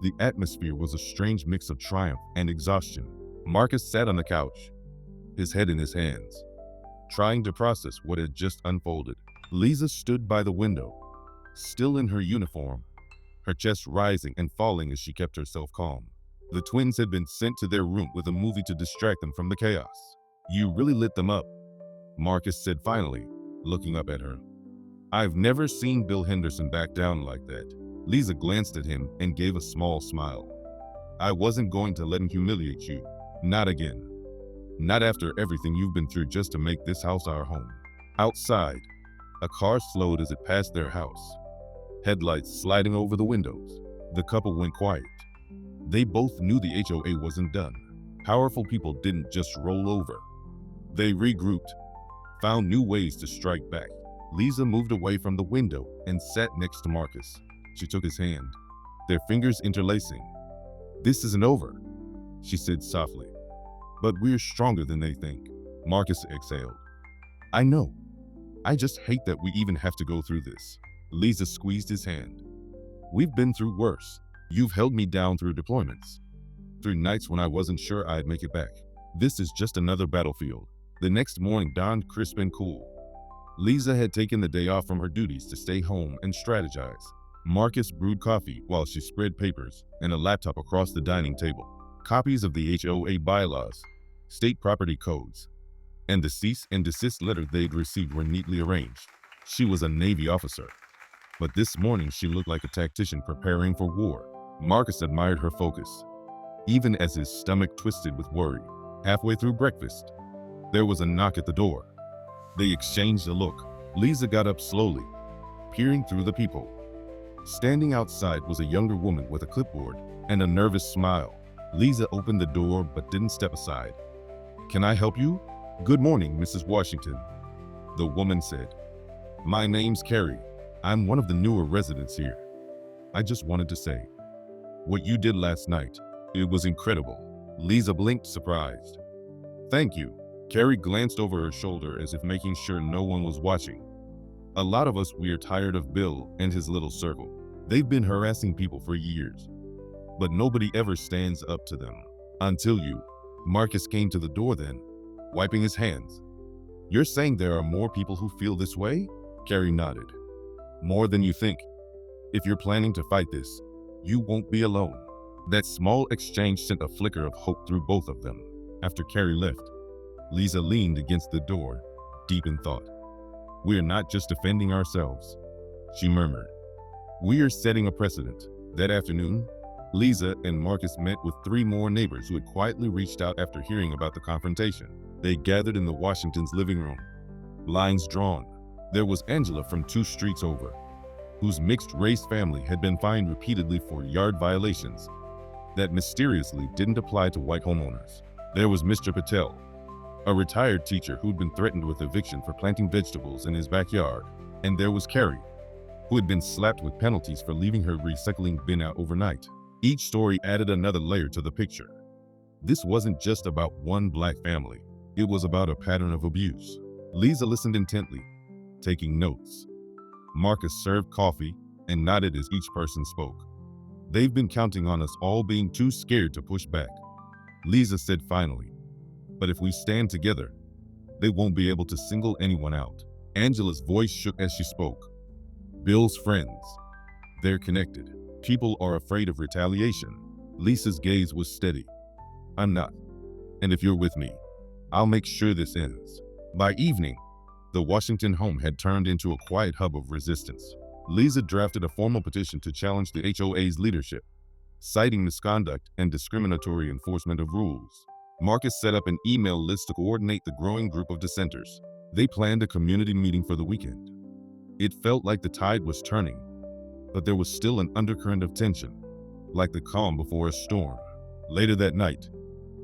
the atmosphere was a strange mix of triumph and exhaustion. Marcus sat on the couch, his head in his hands, trying to process what had just unfolded. Lisa stood by the window, still in her uniform, her chest rising and falling as she kept herself calm. The twins had been sent to their room with a movie to distract them from the chaos. "You really lit them up," Marcus said finally, looking up at her. "I've never seen Bill Henderson back down like that." Lisa glanced at him and gave a small smile. "I wasn't going to let him humiliate you. Not again. Not after everything you've been through just to make this house our home." Outside, a car slowed as it passed their house, headlights sliding over the windows. The couple went quiet. They both knew the HOA wasn't done. Powerful people didn't just roll over. They regrouped, found new ways to strike back. Lisa moved away from the window and sat next to Marcus. She took his hand, their fingers interlacing. "This isn't over," she said softly. "But we're stronger than they think." Marcus exhaled. "I know. I just hate that we even have to go through this." Lisa squeezed his hand. "We've been through worse. You've held me down through deployments, through nights when I wasn't sure I'd make it back. This is just another battlefield." The next morning dawned crisp and cool. Lisa had taken the day off from her duties to stay home and strategize. Marcus brewed coffee while she spread papers and a laptop across the dining table. Copies of the HOA bylaws, state property codes, and the cease and desist letter they'd received were neatly arranged. She was a Navy officer, but this morning she looked like a tactician preparing for war. Marcus admired her focus, even as his stomach twisted with worry. Halfway through breakfast, there was a knock at the door. They exchanged a look. Lisa got up slowly, peering through the people. Standing outside was a younger woman with a clipboard and a nervous smile. Lisa opened the door but didn't step aside. "Can I help you?" "Good morning, Mrs. Washington," the woman said. "My name's Carrie. I'm one of the newer residents here. I just wanted to say, what you did last night, it was incredible." Lisa blinked, surprised. "Thank you." Carrie glanced over her shoulder as if making sure no one was watching. "A lot of us, we're tired of Bill and his little circle. They've been harassing people for years, but nobody ever stands up to them. Until you." Marcus came to the door then, wiping his hands. "You're saying there are more people who feel this way?" Carrie nodded. "More than you think. If you're planning to fight this, you won't be alone." That small exchange sent a flicker of hope through both of them. After Carrie left, Lisa leaned against the door, deep in thought. "We're not just defending ourselves," she murmured. "We're setting a precedent." That afternoon, Lisa and Marcus met with 3 more neighbors who had quietly reached out after hearing about the confrontation. They gathered in the Washington's living room, lines drawn. There was Angela from 2 streets over, whose mixed-race family had been fined repeatedly for yard violations that mysteriously didn't apply to white homeowners. There was Mr. Patel, a retired teacher who'd been threatened with eviction for planting vegetables in his backyard. And there was Carrie, who had been slapped with penalties for leaving her recycling bin out overnight. Each story added another layer to the picture. This wasn't just about one black family. It was about a pattern of abuse. Lisa listened intently, taking notes. Marcus served coffee and nodded as each person spoke. "They've been counting on us all being too scared to push back," Lisa said finally. "But if we stand together, they won't be able to single anyone out." Angela's voice shook as she spoke. "Bill's friends. They're connected. People are afraid of retaliation." Lisa's gaze was steady. "I'm not. And if you're with me, I'll make sure this ends." By evening, the Washington home had turned into a quiet hub of resistance. Lisa drafted a formal petition to challenge the HOA's leadership, citing misconduct and discriminatory enforcement of rules. Marcus set up an email list to coordinate the growing group of dissenters. They planned a community meeting for the weekend. It felt like the tide was turning, but there was still an undercurrent of tension, like the calm before a storm. Later that night,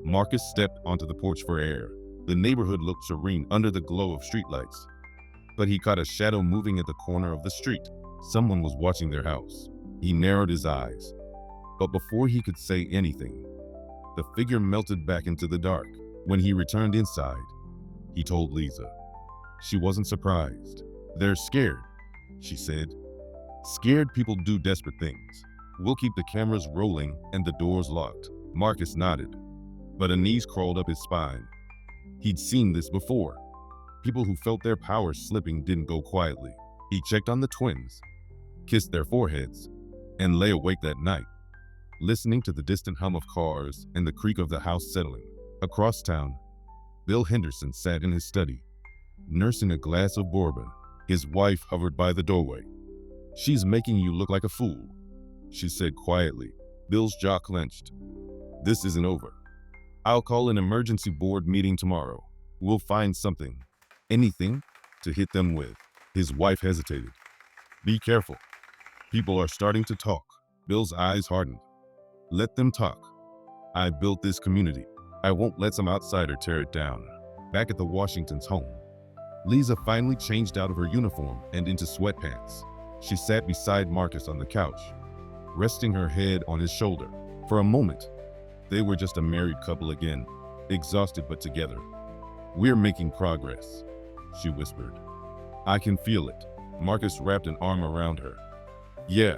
Marcus stepped onto the porch for air. The neighborhood looked serene under the glow of streetlights. But he caught a shadow moving at the corner of the street. Someone was watching their house. He narrowed his eyes. But before he could say anything, the figure melted back into the dark. When he returned inside, he told Lisa. She wasn't surprised. "They're scared," she said. "Scared people do desperate things. We'll keep the cameras rolling and the doors locked." Marcus nodded, but a unease crawled up his spine. He'd seen this before. People who felt their power slipping didn't go quietly. He checked on the twins, kissed their foreheads, and lay awake that night, listening to the distant hum of cars and the creak of the house settling. Across town, Bill Henderson sat in his study, nursing a glass of bourbon. His wife hovered by the doorway. "She's making you look like a fool," she said quietly. Bill's jaw clenched. "This isn't over. I'll call an emergency board meeting tomorrow. We'll find something, anything, to hit them with." His wife hesitated. "Be careful. People are starting to talk." Bill's eyes hardened. "Let them talk. I built this community. I won't let some outsider tear it down." Back at the Washingtons' home, Lisa finally changed out of her uniform and into sweatpants. She sat beside Marcus on the couch, resting her head on his shoulder. For a moment, they were just a married couple again, exhausted but together. "We're making progress," she whispered. "I can feel it." Marcus wrapped an arm around her. "Yeah,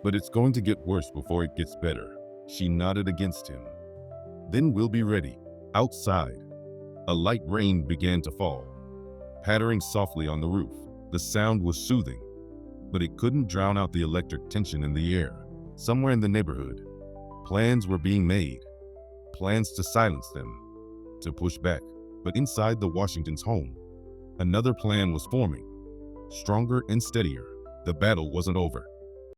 but it's going to get worse before it gets better." She nodded against him. "Then we'll be ready." Outside, a light rain began to fall, pattering softly on the roof. The sound was soothing, but it couldn't drown out the electric tension in the air. Somewhere in the neighborhood, plans were being made. Plans to silence them, to push back. But inside the Washingtons' home, another plan was forming, stronger and steadier. The battle wasn't over.